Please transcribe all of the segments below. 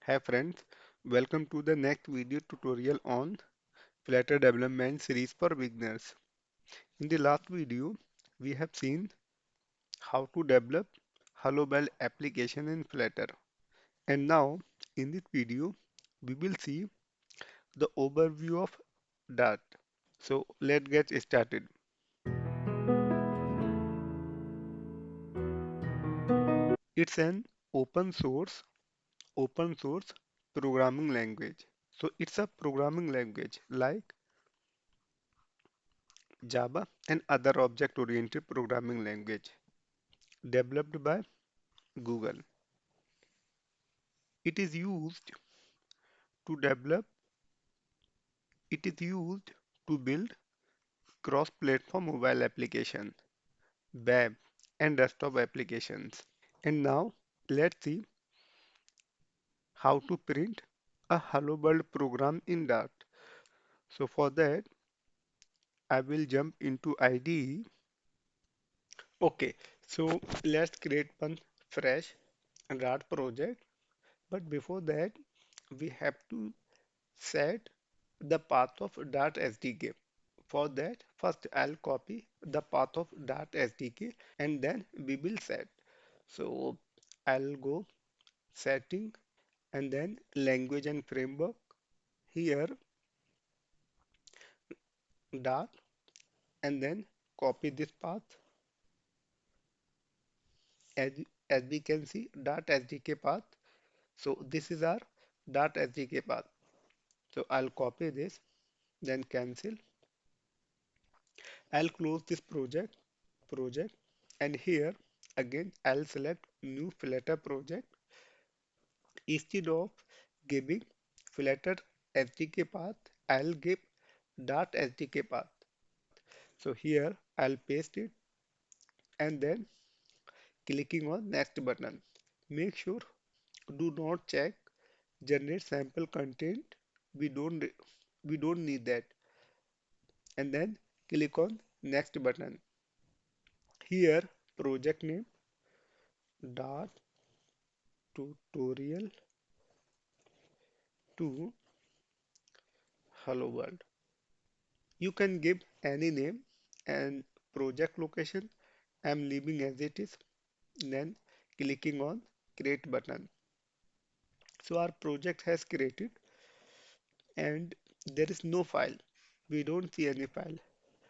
Hi friends, welcome to the next video tutorial on Flutter development series for beginners. In the last video, we have seen how to develop Hello World application in Flutter. And now, in this video, we will see the overview of Dart. So let's get started. It's an open source programming language. So it's a programming language like Java and other object-oriented programming language developed by Google. It is used to develop, it is used to build cross-platform mobile applications, web and desktop applications. And now let's see how to print a Hello World program in Dart. So for that, I will jump into IDE. Okay, so let's create one fresh Dart project. But before that, we have to set the path of Dart SDK. For that, first I'll copy the path of Dart SDK and then we will set. So I'll go setting and then language and framework. Here Dart and then copy this path. As, as we can see Dart SDK path. So this is our Dart SDK path. So I'll copy this, then cancel. I'll close this project and here again I'll select new Flutter project. Instead of giving Flutter SDK path, I'll give Dart SDK path. So here I'll paste it and then clicking on next button. Make sure do not check generate sample content. We don't we don't need that. And then click on next button. Here project name Dart tutorial to Hello World. You can give any name and project location. I'm leaving as it is. Then clicking on create button. So our project has created and there is no file. We don't see any file.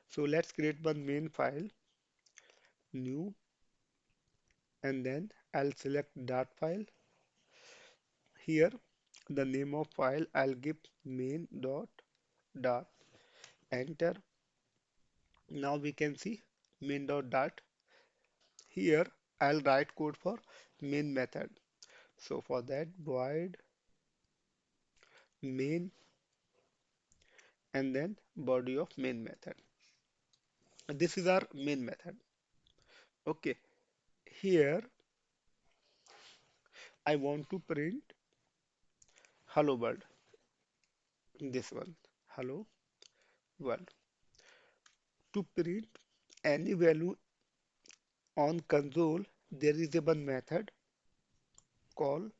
So let's create one main file, new, and then I'll select Dart file. Here the name of file I'll give main.dart. Enter. Now we can see main.dart. Here I'll write code for main method. So for that void main and then body of main method. This is our main method. Okay, here I want to print hello world. This one, hello world. To print any value on console, there is a one method called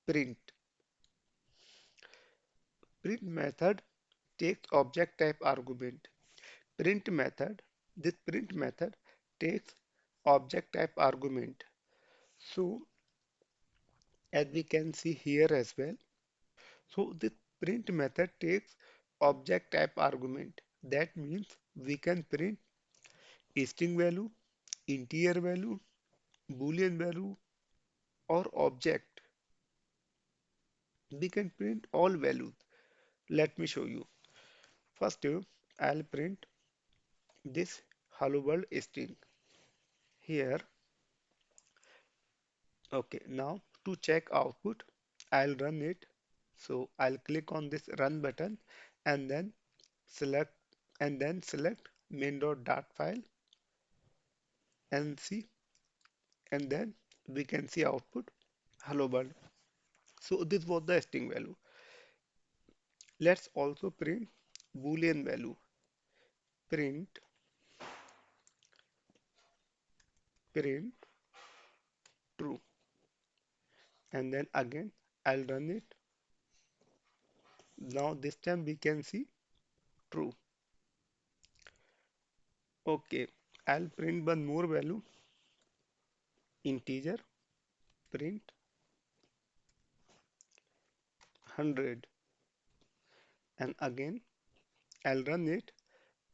print. Print method takes object type argument. Print method, this print method takes object type argument. So as we can see here as well. So the print method takes object type argument. That means we can print string value, integer value, boolean value, or object. We can print all values. Let me show you. First, I'll print this hello world string here. Okay, now to check output, I'll run it. So I'll click on this run button and then select select main.dart file and see and then we can see output hello world. So this was the string value. Let's also print boolean value. Print print true and then again I'll run it. Now this time we can see true. Okay, I'll print one more value, integer, print 100, and again I'll run it,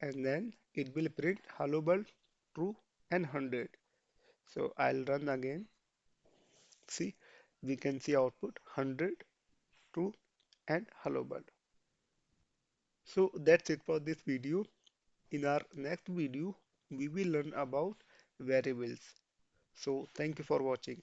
and then it will print hello world, true, and 100. So I'll run again. See, we can see output 100, true, and hello world. So that's it for this video. In our next video, we will learn about variables. So thank you for watching.